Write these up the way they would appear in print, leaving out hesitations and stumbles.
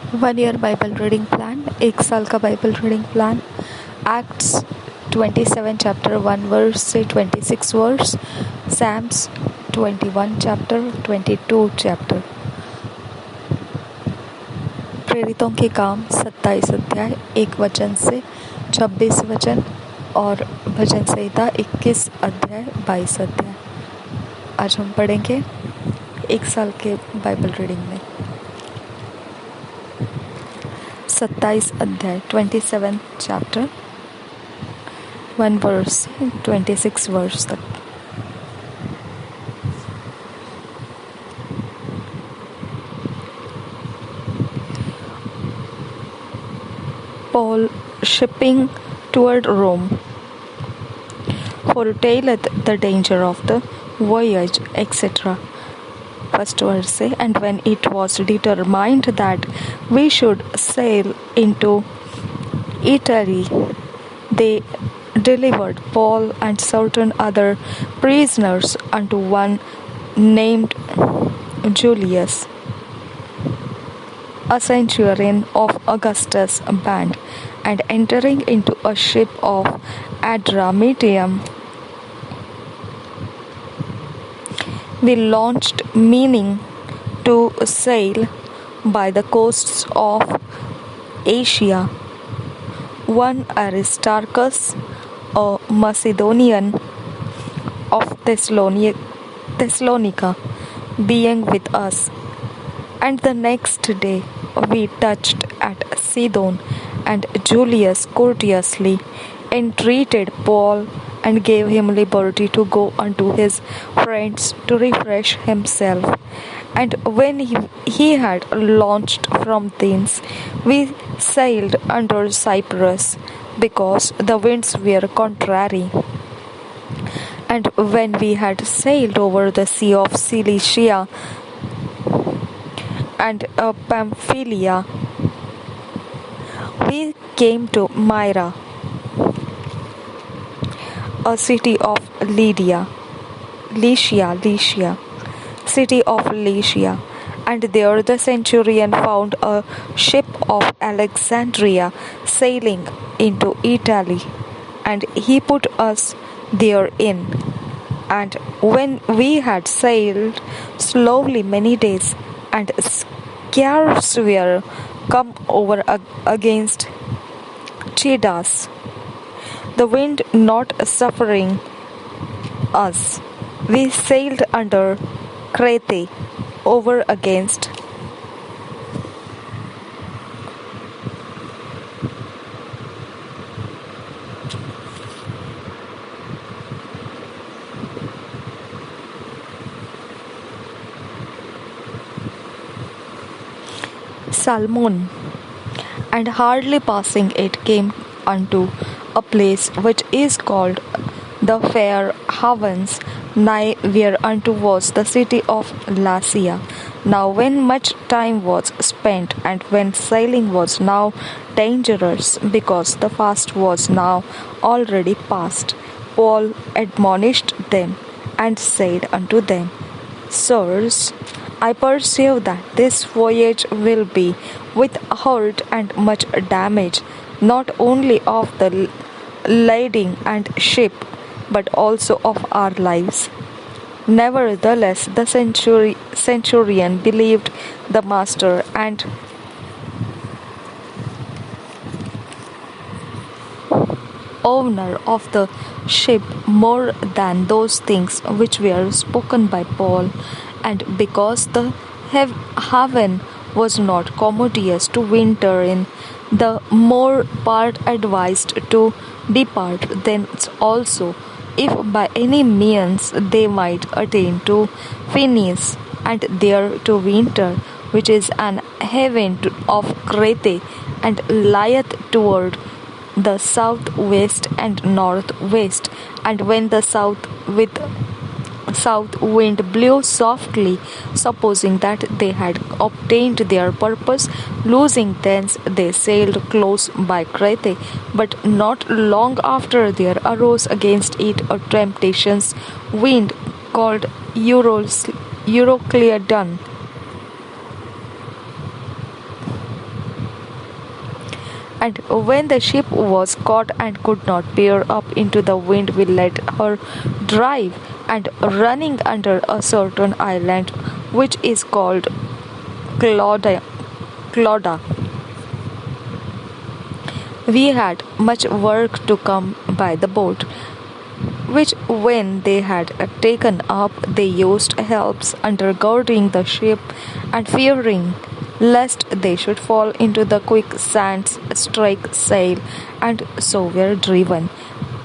1 year Bible reading plan, 1 साल का Bible reading plan. Acts 27 chapter 1 verse से 26 verse, Sam's 21 chapter 22 chapter. प्रेरितों के काम 27 अध्याय 1 वचन से 26 वचन और भजन संहिता 21 अध्याय 22 अध्याय। आज हम पढ़ेंगे 1 साल के बाइबल रीडिंग में 27 अध्याय 27 चैप्टर 1 वर्स से 26 वर्स तक। Paul shipping toward Rome, foretelleth the danger of the voyage, etc. First verse say, and when it was determined that we should sail into Italy, they delivered Paul and certain other prisoners unto one named Julius, a centurion of Augustus' band, and entering into a ship of Adramyttium, we launched, meaning to sail by the coasts of Asia. One Aristarchus, a Macedonian of Thessalonica, being with us. And the next day we touched at Sidon, and Julius courteously entreated Paul and gave him liberty to go unto his friends to refresh himself. And when he had launched from thence, we sailed under Cyprus, because the winds were contrary. And when we had sailed over the sea of Cilicia and Pamphylia, we came to Myra, a city of Lycia, city of Lycia, and there the centurion found a ship of Alexandria sailing into Italy, and he put us therein. And when we had sailed slowly many days, and scarce were come over against Chidas, the wind not suffering us, we sailed under Crete over against Salmon, and hardly passing it came unto a place which is called the Fair Havens, nigh whereunto was the city of Lasea. Now when much time was spent, and when sailing was now dangerous, because the fast was now already past, Paul admonished them, and said unto them, Sirs, I perceive that this voyage will be with hurt and much damage, not only of the lading and ship, but also of our lives. Nevertheless, the centurion believed the master and owner of the ship more than those things which were spoken by Paul, and because the haven was not commodious to winter in, the more part advised to depart thence also, if by any means they might attain to Phoenice, and there to winter, which is an haven of Crete, and lieth toward the southwest and northwest. And when the south wind blew softly, supposing that they had obtained their purpose, losing thence they sailed close by Crete. But not long after there arose against it a temptations wind called Eurocleadon, And when the ship was caught and could not bear up into the wind, we let her drive, and running under a certain island which is called Clauda, we had much work to come by the boat, which when they had taken up, they used helps undergirding the ship, and fearing lest they should fall into the quicksands, strike sail, and so were driven.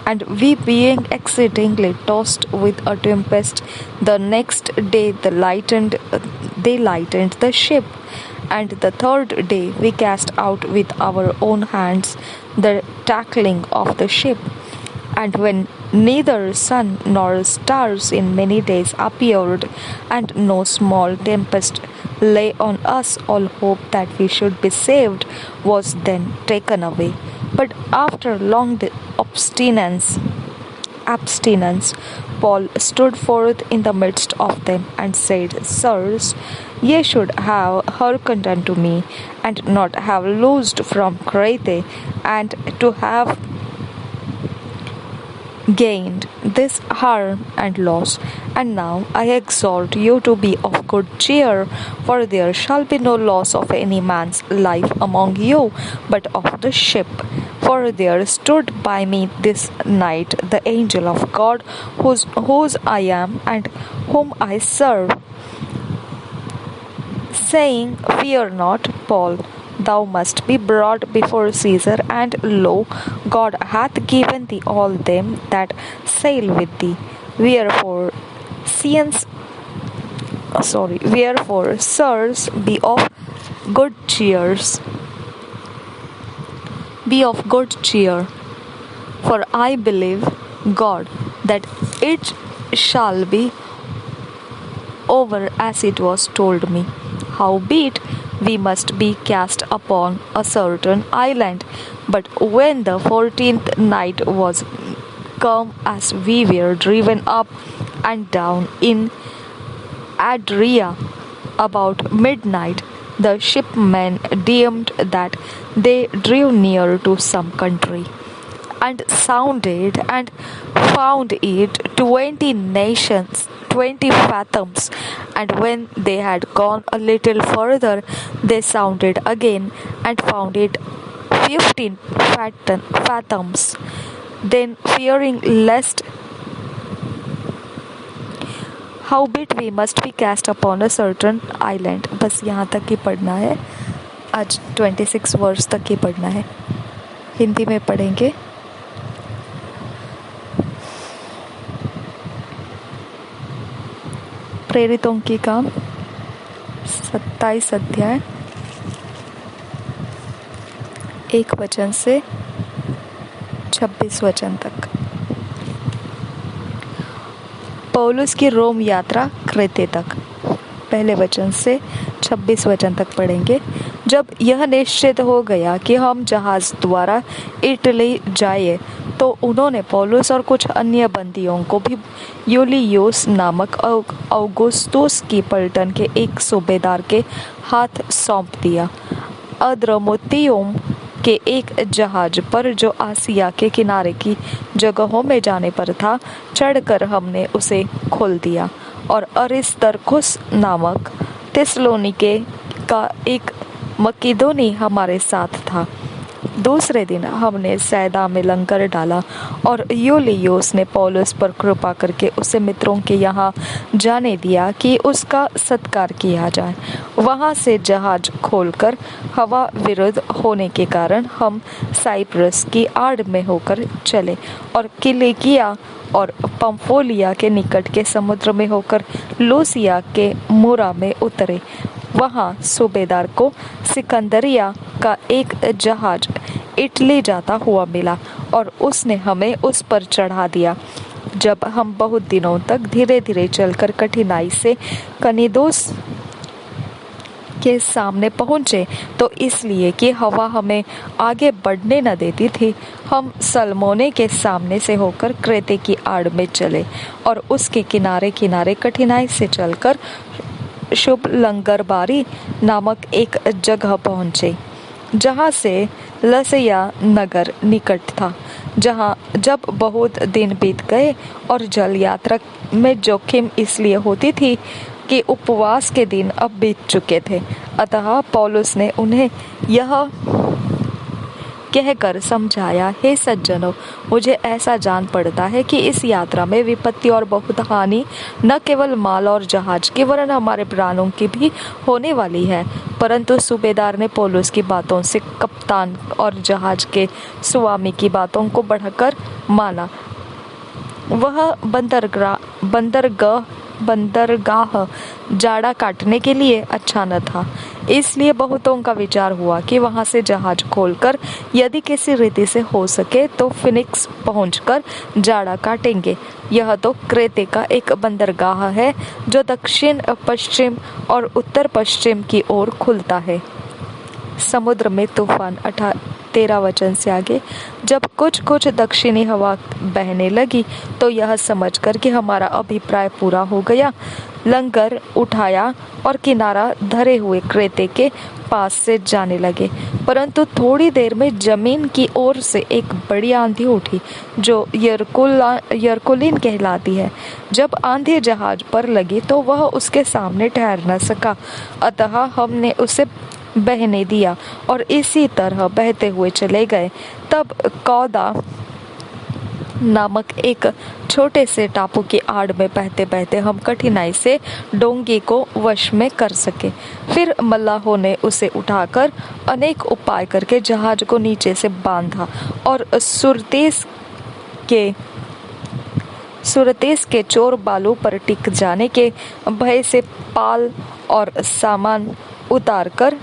And we being exceedingly tossed with a tempest, the next day they lightened the ship. And the third day we cast out with our own hands the tackling of the ship. And when neither sun nor stars in many days appeared, and no small tempest lay on us, all hope that we should be saved was then taken away. But after long abstinence, Paul stood forth in the midst of them and said, Sirs, ye should have hearkened unto me, and not have loosed from Crete, and to have gained this harm and loss. And now I exhort you to be of good cheer, for there shall be no loss of any man's life among you, but of the ship. For there stood by me this night the angel of God, whose I am and whom I serve, saying, Fear not, Paul, thou must be brought before Caesar, and lo, God hath given thee all them that sail with thee. Wherefore, sirs, be of good cheer, for I believe God that it shall be over as it was told me. Howbeit, we must be cast upon a certain island. But when the 14th night was come, as we were driven up and down in Adria about midnight, the shipmen deemed that they drew near to some country, and sounded, and found it 20 fathoms. And when they had gone a little further, they sounded again, and found it 15 fathoms. Then fearing lest howbeit we must be cast upon a certain island. बस यहाँ तक ही पढ़ना है, आज 26 वर्ष तक ही पढ़ना है, हिंदी में पढ़ेंगे। प्रेरितों की काम 27 अध्याय 1 वचन से 26 वचन तक। पौलुस की रोम यात्रा क्रेते तक, पहले वचन से 26 वचन तक पढ़ेंगे। जब यह निश्चित हो गया कि हम जहाज द्वारा इटली जाए, तो उन्होंने पौलुस और कुछ अन्य बंदियों को भी यूलियुस नामक औगुस्तुस की पलटन के एक सूबेदार के हाथ सौंप दिया। अद्रमुत्तियुम के एक जहाज पर, जो आसिया के किनारे की जगहों में जाने पर था, चढ़कर हमने उसे खोल दिया। और अरिस्तर्खुस नामक थिस्सलुनीके का एक मकिदोनी हमारे साथ था। दूसरे दिन हमने सैदा में लंगर डाला, और यूलियुस ने पौलुस पर कृपा करके उसे मित्रों के यहाँ जाने दिया कि उसका सत्कार किया जाए। वहाँ से जहाज खोलकर हवा विरुद्ध होने के कारण हम साइप्रस की आड़ में होकर चले, और किलिकिया और पंफोलिया के निकट के समुद्र में होकर लूसिया के मुरा में उतरे। वहाँ सूबेदार को सिकंदरिया का एक जहाज इटली जाता हुआ मिला, और उसने हमें उस पर चढ़ा दिया। जब हम बहुत दिनों तक धीरे धीरे चलकर कठिनाई से कनिदोस के सामने पहुँचे, तो इसलिए कि हवा हमें आगे बढ़ने न देती थी, हम सलमोने के सामने से होकर क्रेते की आड़ में चले, और उसके किनारे किनारे कठिनाई से चलकर शुभ लंगरबारी नामक एक जगह पहुँचे, जहाँ से लसैया नगर निकट था, जहाँ जब बहुत दिन बीत गए और जल यात्रा में जोखिम इसलिए होती थी कि उपवास के दिन अब बीत चुके थे। अतः पौलुस ने उन्हें यह कहकर समझाया, हे सज्जनों, मुझे ऐसा जान पड़ता है कि इस यात्रा में विपत्ति और बहुत हानि न केवल माल और जहाज की वरन हमारे प्राणों की भी होने वाली है। परंतु सूबेदार ने पौलुस की बातों से कप्तान और जहाज के स्वामी की बातों को बढ़कर माना। वह बंदरगाह जाड़ा काटने के लिए अच्छा न था, इसलिए बहुतों का विचार हुआ कि वहां से जहाज खोलकर यदि किसी रीति से हो सके तो फिनिक्स पहुंचकर जाड़ा काटेंगे। यह तो क्रेते का एक बंदरगाह है जो दक्षिण पश्चिम और उत्तर पश्चिम की ओर खुलता है। समुद्र में तूफान 13 वचन से आगे। जब कुछ कुछ दक्षिणी हवा बहने लगी तो यह समझकर कि हमारा अभिप्राय पूरा हो गया, लंगर उठाया और किनारा धरे हुए क्रेते के पास से जाने लगे। परंतु थोड़ी देर में जमीन की ओर से एक बड़ी आंधी उठी जो यरकुलिन कहलाती है। जब आंधी जहाज पर लगी तो वह उसके सामने ठहर न सका, अतः हमने उसे बहने दिया और इसी तरह बहते हुए चले गए। तब कौदा नामक एक छोटे से टापू की आड़ में बहते बहते हम कठिनाई से डोंगी को वश में कर सके। फिर मल्लाहों ने उसे उठाकर अनेक उपाय करके जहाज को नीचे से बांधा और सुरतेस के चोर बालू पर टिक जाने के भय से पाल और सामान उतारकर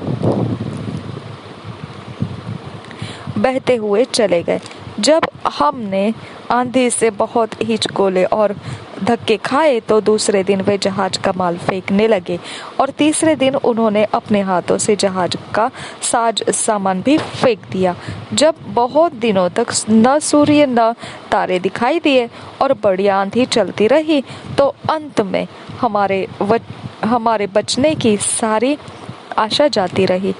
बहते हुए चले गए। जब हमने आंधी से बहुत हिचकोले और धक्के खाए तो दूसरे दिन वे जहाज का माल फेंकने लगे और तीसरे दिन उन्होंने अपने हाथों से जहाज का साज सामान भी फेंक दिया। जब बहुत दिनों तक न सूर्य न तारे दिखाई दिए और बड़ी आंधी चलती रही तो अंत में हमारे बचने की सारी आशा जाती रही।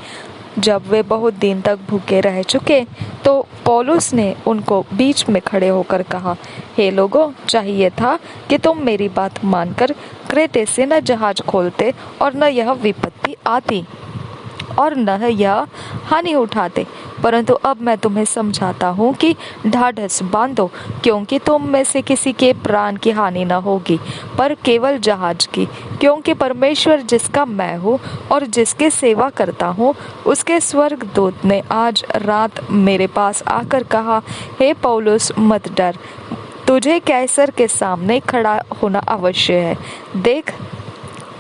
जब वे बहुत दिन तक भूखे रह चुके तो पौलुस ने उनको बीच में खड़े होकर कहा, हे लोगों, चाहिए था कि तुम मेरी बात मानकर क्रेते से न जहाज खोलते और न यह विपत्ति आती और न यह हानि उठाते। परंतु अब मैं तुम्हें समझाता हूँ कि ढाढ़स बांधो, क्योंकि तुम में से किसी के प्राण की हानि न होगी, पर केवल जहाज की। क्योंकि परमेश्वर जिसका मैं हूँ और जिसकी सेवा करता हूँ, उसके स्वर्गदूत ने आज रात मेरे पास आकर कहा, हे पौलुस, मत डर, तुझे कैसर के सामने खड़ा होना अवश्य है। देख,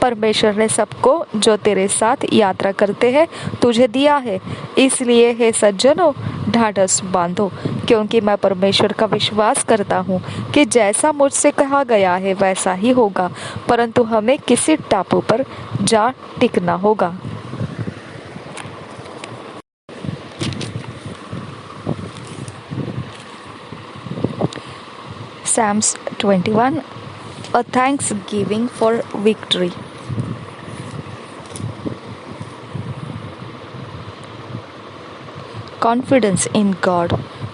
परमेश्वर ने सबको जो तेरे साथ यात्रा करते हैं तुझे दिया है। इसलिए हे सज्जनों, ढाढ़स बांधो, क्योंकि मैं परमेश्वर का विश्वास करता हूँ कि जैसा मुझसे कहा गया है वैसा ही होगा। परंतु हमें किसी टापू पर जा टिकना होगा। Psalms 21, a thanksgiving for victory. Confidence in God.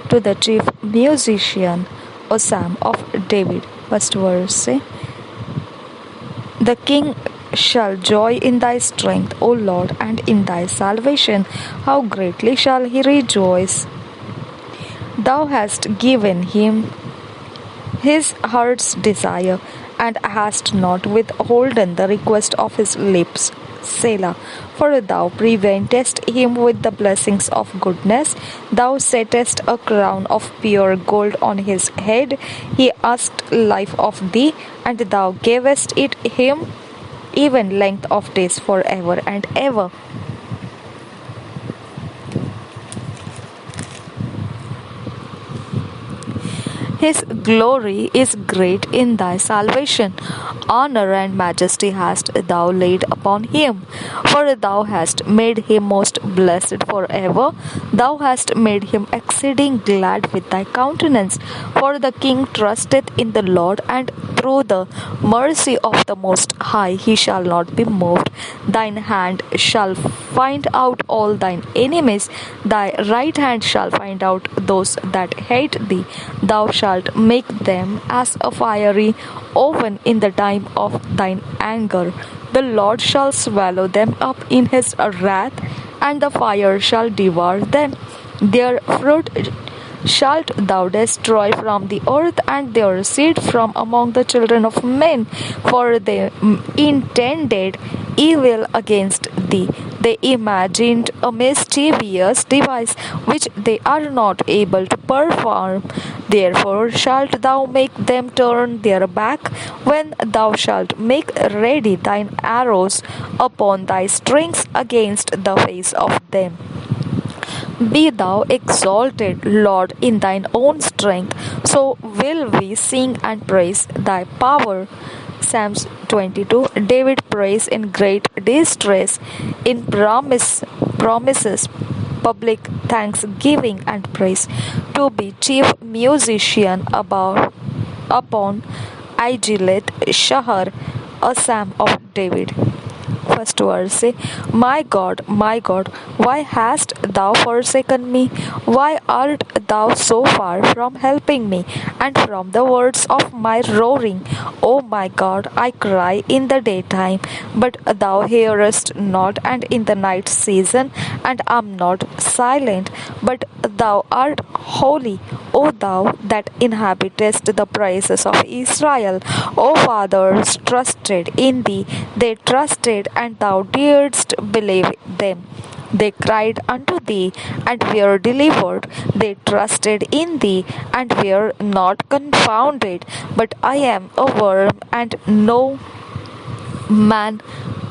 To the chief musician, a psalm of David. First verse say, the king shall joy in thy strength, O Lord, and in thy salvation. How greatly shall he rejoice! Thou hast given him his heart's desire, and hast not withholden the request of his lips. Selah. For thou preventest him with the blessings of goodness. Thou settest a crown of pure gold on his head. He asked life of thee, and thou gavest it him, even length of days forever and ever. His glory is great in thy salvation. honor and majesty hast thou laid upon him. For thou hast made him most blessed forever. Thou hast made him exceeding glad with thy countenance. For the king trusteth in the Lord, and through the mercy of the Most High he shall not be moved. Thine hand shall find out all thine enemies, thy right hand shall find out those that hate thee. Thou shalt make them as a fiery oven in the time of thine anger. The Lord shall swallow them up in his wrath, and the fire shall devour them. Their fruit shalt thou destroy from the earth, and their seed from among the children of men, for they intended evil against thee. They imagined a mischievous device which they are not able to perform. Therefore shalt thou make them turn their back when thou shalt make ready thine arrows upon thy strings against the face of them. Be thou exalted, Lord, in thine own strength, so will we sing and praise thy power. Psalms 22. David prays in great distress, in promises, public thanksgiving and praise, to be chief musician upon Aijaleth Shahar, a psalm of David. First verse say, my God, why hast thou forsaken me? Why art thou so far from helping me, and from the words of my roaring? O my God, I cry in the daytime, but thou hearest not, and in the night season, and am not silent. But thou art holy, O thou that inhabitest the praises of Israel. O fathers trusted in thee, they trusted, and thou didst believe them. They cried unto thee, and were delivered. They trusted in thee, and were not confounded. But I am a worm, and no man,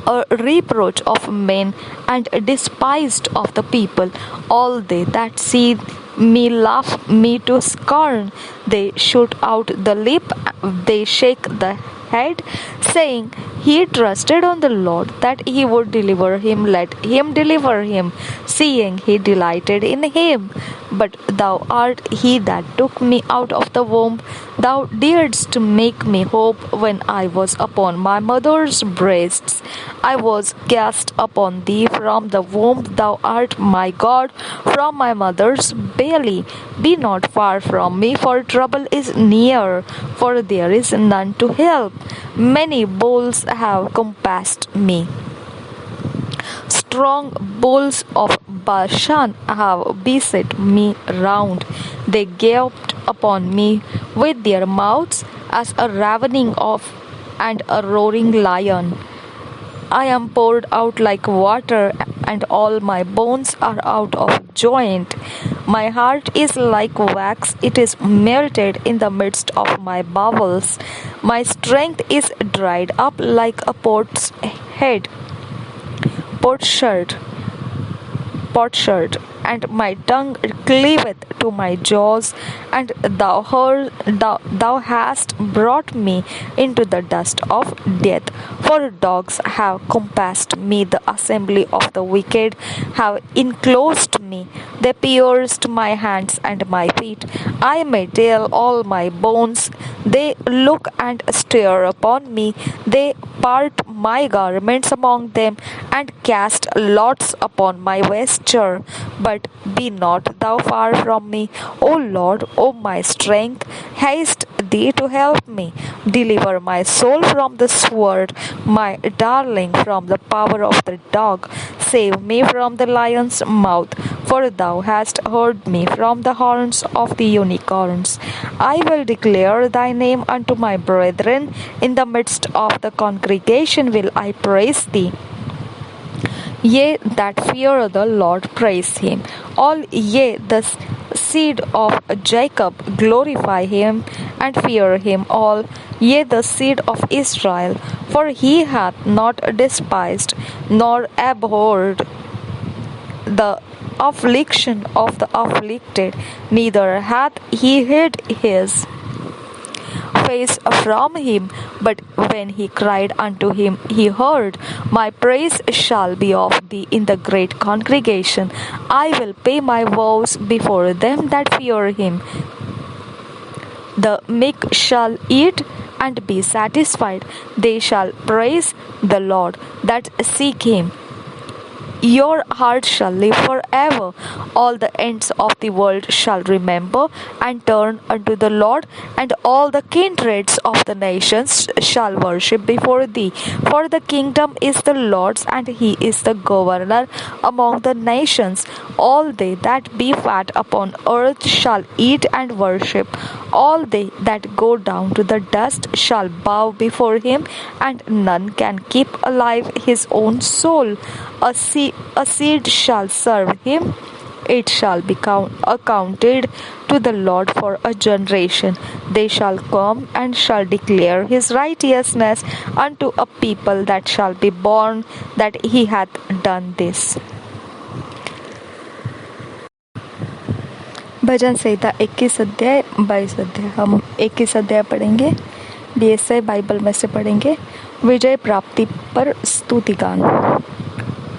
a reproach of men, and despised of the people. All they that see me laugh me to scorn. They shoot out the lip, they shake the head, saying, He trusted on the Lord, that he would deliver him. Let him deliver him, seeing he delighted in him. But thou art he that took me out of the womb. Thou didst make me hope when I was upon my mother's breasts. I was cast upon thee from the womb. Thou art my God from my mother's belly. Be not far from me, for trouble is near, for there is none to help. Many bulls have compassed me. Strong bulls of Bashan have beset me round. They gaped upon me with their mouths as a ravening of and a roaring lion. I am poured out like water, and all my bones are out of joint. My heart is like wax, it is melted in the midst of my bowels. My strength is dried up like a potsherd, and my tongue cleaveth to my jaws, and thou hast brought me into the dust of death. For dogs have compassed me, the assembly of the wicked have enclosed me. They pierced my hands and my feet. I may tell all my bones. They look and stare upon me. They part my garments among them, and cast lots upon my vesture. But be not thou far from me, O Lord, O my strength. Haste thee to help me. Deliver my soul from the sword, my darling from the power of the dog. Save me from the lion's mouth, for thou hast heard me from the horns of the unicorns. I will declare thy name unto my brethren. In the midst of the congregation will I praise thee. Ye that fear the Lord, praise him. All ye the seed of Jacob, glorify him and fear him. All ye the seed of Israel, for he hath not despised nor abhorred the affliction of the afflicted, neither hath he hid his face from him. But when he cried unto him, he heard, My praise shall be of thee in the great congregation. I will pay my vows before them that fear him. The meek shall eat and be satisfied. They shall praise the Lord that seek him. Your heart shall live forever. All the ends of the world shall remember and turn unto the Lord, and all the kindreds of the nations shall worship before thee. For the kingdom is the Lord's, and he is the governor among the nations. All they that be fat upon earth shall eat and worship. All they that go down to the dust shall bow before him, and none can keep alive his own soul. A seed shall serve him. It shall be accounted to the Lord for a generation. They shall come and shall declare his righteousness unto a people that shall be born, that he hath done this. भजन संहिता 21 अध्याय 22 अध्याय। हम 21 अध्याय पढ़ेंगे, BSI Bible में से पढ़ेंगे। विजय प्राप्ति पर स्तुति गान।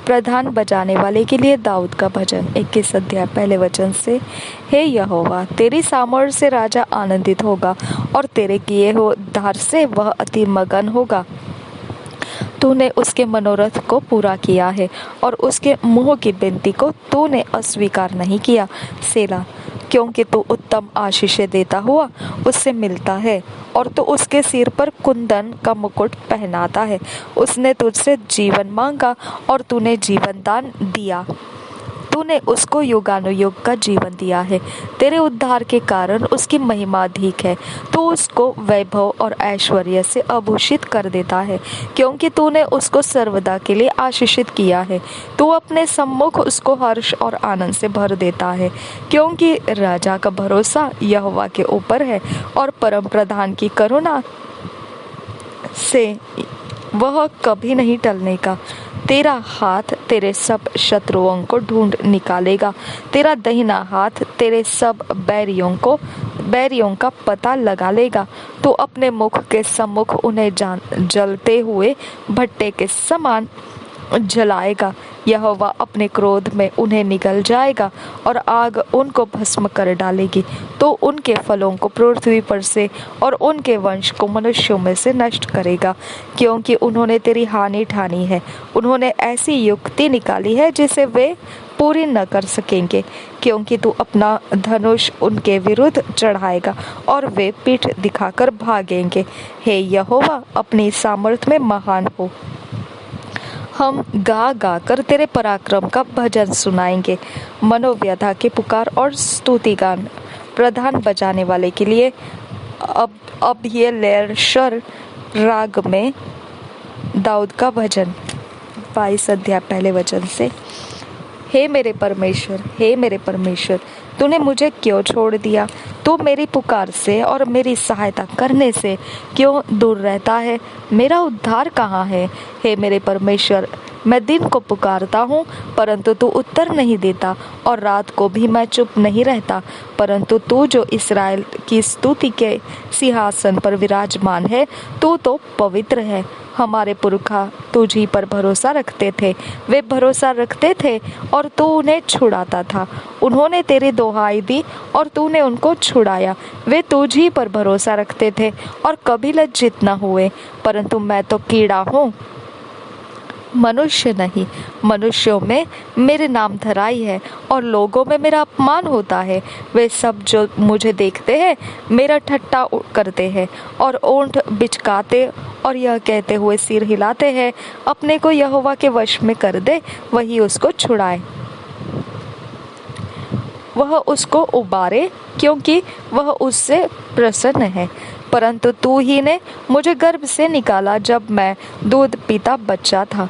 प्रधान बजाने वाले के लिए दाऊद का भजन। 21 अध्याय पहले वचन से। हे यहोवा, तेरी सामर्थ से राजा आनंदित होगा और तेरे किए हो उद्धार से वह अति मगन होगा। तूने उसके मनोरथ को पूरा किया है और उसके मुंह की विनती को तूने अस्वीकार नहीं किया। सेला। क्योंकि तू उत्तम आशीषें देता हुआ उससे मिलता है और तू उसके सिर पर कुंदन का मुकुट पहनाता है। उसने तुझसे जीवन मांगा और तूने जीवन दान दिया। तूने उसको युगानुयुग का जीवन दिया है। तेरे उद्धार के कारण उसकी महिमा अधिक है। तू उसको वैभव और ऐश्वर्य से आभूषित कर देता है, क्योंकि तूने उसको सर्वदा के लिए आशीषित किया है। तू अपने सम्मुख उसको हर्ष और आनंद से भर देता है, क्योंकि राजा का भरोसा यहोवा के ऊपर है और परम प्रधान की करुणा से वह कभी नहीं टलने का। तेरा हाथ तेरे सब शत्रुओं को ढूंढ निकालेगा। तेरा दाहिना हाथ तेरे सब बैरियों का पता लगा लेगा। तू अपने मुख के सम्मुख उन्हें जलते हुए भट्टे के समान जलाएगा। यहोवा अपने क्रोध में उन्हें निगल जाएगा और आग उनको भस्म कर डालेगी। तो उनके फलों को पृथ्वी पर से और उनके वंश को मनुष्यों में से नष्ट करेगा, क्योंकि उन्होंने तेरी हानि ठानी है। उन्होंने ऐसी युक्ति निकाली है जिसे वे पूरी न कर सकेंगे, क्योंकि तू अपना धनुष उनके विरुद्ध चढ़ाएगा और वे पीठ दिखाकर भागेंगे। हे यहोवा, अपनी सामर्थ में महान हो। हम गा गा कर तेरे पराक्रम का भजन सुनाएंगे। मनोव्यथा के पुकार और स्तुति गान। प्रधान बजाने वाले के लिए अब ये लेरशर राग में दाऊद का भजन। 22 अध्याय पहले वचन से। हे मेरे परमेश्वर, हे मेरे परमेश्वर, तूने मुझे क्यों छोड़ दिया? तू मेरी पुकार से और मेरी सहायता करने से क्यों दूर रहता है? मेरा उद्धार कहाँ है? हे मेरे परमेश्वर, मैं दिन को पुकारता हूँ परंतु तू उत्तर नहीं देता, और रात को भी मैं चुप नहीं रहता। परंतु तू जो इस्राएल की स्तुति के सिंहासन पर विराजमान है, तू तो पवित्र है। हमारे पुरखा तुझ ही पर भरोसा रखते थे। वे भरोसा रखते थे और तू उन्हें छुड़ाता था। उन्होंने तेरी दुहाई दी और तूने उनको छुड़ाया। वे तुझ ही पर भरोसा रखते थे और कभी लज्जित न हुए। परंतु मैं तो कीड़ा हूँ, मनुष्य नहीं। मनुष्यों में मेरे नाम धराई है और लोगों में मेरा अपमान होता है। वे सब जो मुझे देखते हैं मेरा ठट्ठा करते हैं और ओंठ बिचकाते और यह कहते हुए सिर हिलाते हैं, अपने को यहोवा के वश में कर दे, वही उसको छुड़ाए। वह उसको उबारे, क्योंकि वह उससे प्रसन्न है। परंतु तू ही ने मुझे गर्भ से निकाला, जब मैं दूध पीता बच्चा था।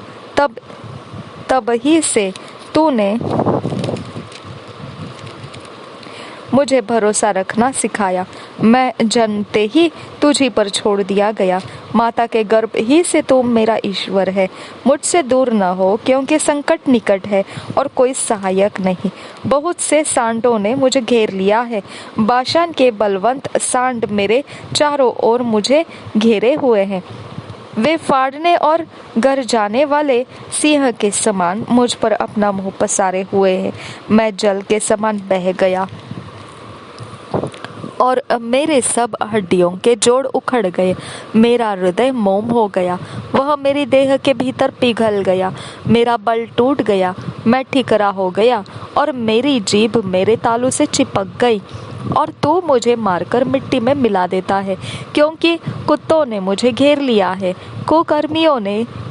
तब ही से तूने मुझे भरोसा रखना सिखाया। मैं जन्मते ही तुझी पर छोड़ दिया गया। माता के गर्भ ही से तू मेरा ईश्वर है। मुझसे दूर न हो, क्योंकि संकट निकट है और कोई सहायक नहीं। बहुत से सांडों ने मुझे घेर लिया है। बाशान के बलवंत सांड मेरे चारों ओर मुझे घेरे हुए हैं। वे फाड़ने और घर जाने वाले सिंह के समान मुझ पर अपना मुंह पसारे हुए हैं। मैं जल के समान बह गया और मेरे सब हड्डियों के जोड़ उखड़ गए। मेरा हृदय मोम हो गया, वह मेरी देह के भीतर पिघल गया। मेरा बल टूट गया, मैं ठिकरा हो गया और मेरी जीभ मेरे तालू से चिपक गई। और तू मुझे मारकर मिट्टी में मिला देता है, क्योंकि कुत्तों ने मुझे घेर लिया है।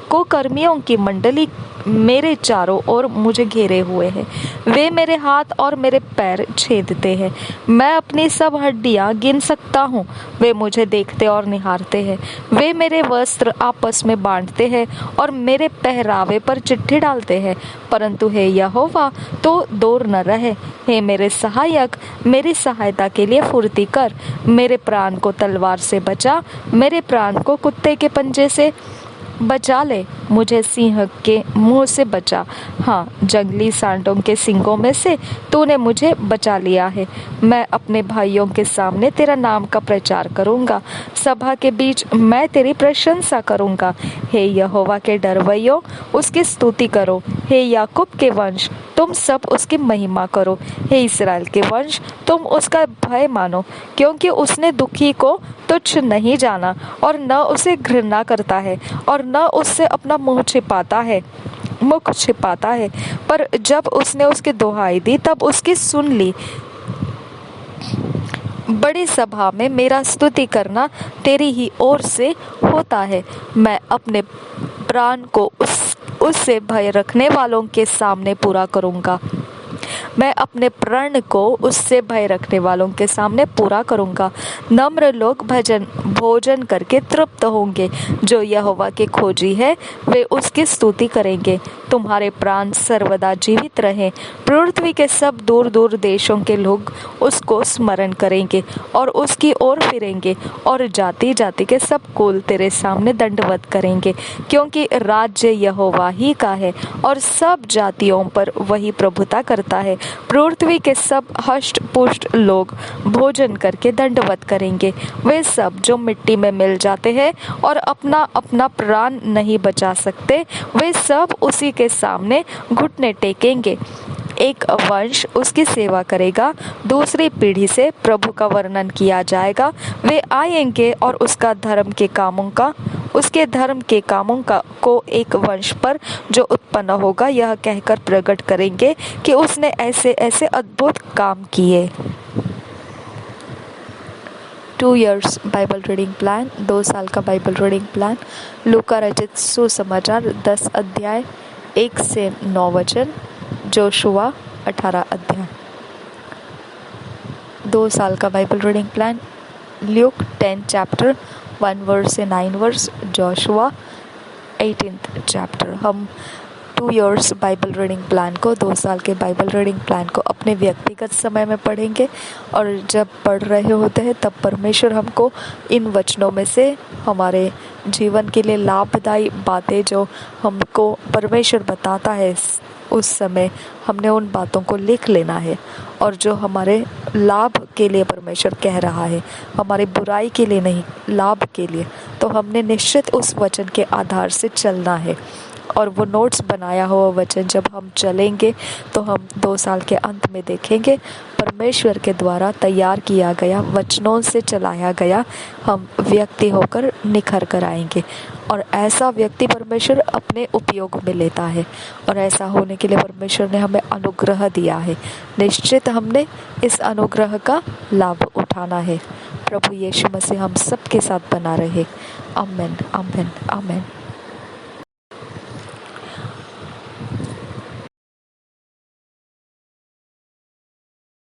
कुकर्मियों की मंडली मेरे चारों ओर मुझे घेरे हुए है। वे मेरे हाथ और मेरे पैर छेदते हैं। मैं अपनी सब हड्डियां गिन सकता हूँ। वे मुझे देखते और निहारते हैं। वे मेरे वस्त्र आपस में बांटते हैं और मेरे पहरावे पर चिट्ठी डालते हैं। परंतु हे यहोवा, तो दूर न रहे। हे मेरे सहायक, मेरी सहायता के लिए फुर्ती कर। मेरे प्राण को तलवार से बचा, मेरे प्राण को कुत्ते के पंजे से बचा ले। मुझे सिंह के मुंह से बचा, हाँ, जंगली सांडों के सींगों में से तूने मुझे बचा लिया है। मैं अपने भाइयों के सामने तेरा नाम का प्रचार करूंगा। सभा के बीच मैं तेरी प्रशंसा करूंगा। हे यहोवा के डरवैयों, उसकी स्तुति करो। हे याकूब के वंश, तुम सब उसकी महिमा करो। हे इस्राएल के वंश, तुम उसका भय मानो, क्योंकि उसने दुखी को तुच्छ नहीं जाना और न उसे घृणा करता है और न उससे अपना मुख छिपाता है। पर जब उसने उसकी दुहाई दी, तब उसकी सुन ली। बड़ी सभा में मेरा स्तुति करना तेरी ही ओर से होता है। मैं अपने प्राण को उससे भय रखने वालों के सामने पूरा करूंगा। मैं अपने प्रण को उससे भय रखने वालों के सामने पूरा करूंगा। नम्र लोग भोजन करके तृप्त होंगे। जो यहोवा के खोजी है, वे उसकी स्तुति करेंगे। तुम्हारे प्राण सर्वदा जीवित रहें। पृथ्वी के सब दूर दूर देशों के लोग उसको स्मरण करेंगे और उसकी ओर फिरेंगे, और जाति जाति के सब कुल तेरे सामने दंडवत करेंगे, क्योंकि राज्य यहोवा ही का है और सब जातियों पर वही प्रभुता करता है। पृथ्वी के सब हष्ट पुष्ट लोग भोजन करके दंडवत करेंगे। वे सब जो मिट्टी में मिल जाते हैं और अपना अपना प्राण नहीं बचा सकते, वे सब उसी के सामने घुटने टेकेंगे। एक वंश उसकी सेवा करेगा, दूसरी पीढ़ी से प्रभु का वर्णन किया जाएगा। वे आएंगे और उसके धर्म के कामों को एक वंश पर जो उत्पन्न होगा यह कहकर प्रकट करेंगे कि उसने ऐसे ऐसे अद्भुत काम किए। 2 years बाइबल रीडिंग प्लान, 2 साल का बाइबल रीडिंग प्लान। लूका रचित सुसमाचार 10 अध्याय 1 से 9 वचन, जोशुआ 18 अध्याय। 2 साल का Bible reading plan. Luke 10 chapter 1 verse से 9 वर्स, जोशुआ 18th चैप्टर। हम 2 years बाइबल रीडिंग प्लान को, 2 साल के बाइबल रीडिंग प्लान को अपने व्यक्तिगत समय में पढ़ेंगे, और जब पढ़ रहे होते हैं तब परमेश्वर हमको इन वचनों में से हमारे जीवन के लिए लाभदायी बातें जो हमको परमेश्वर बताता है, उस समय हमने उन बातों को लिख लेना है, और जो हमारे लाभ के लिए परमेश्वर कह रहा है, हमारी बुराई के लिए नहीं, लाभ के लिए, तो हमने निश्चित उस वचन के आधार से चलना है। और वो नोट्स बनाया हुआ वचन जब हम चलेंगे तो हम 2 साल के अंत में देखेंगे परमेश्वर के द्वारा तैयार किया गया, वचनों से चलाया गया हम व्यक्ति होकर निखर कर आएंगे। और ऐसा व्यक्ति परमेश्वर अपने उपयोग में लेता है, और ऐसा होने के लिए परमेश्वर ने हमें अनुग्रह दिया है। निश्चित हमने इस अनुग्रह का लाभ उठाना है। प्रभु यीशु मसीह हम सबके साथ बना रहे। आमीन, आमीन, आमीन।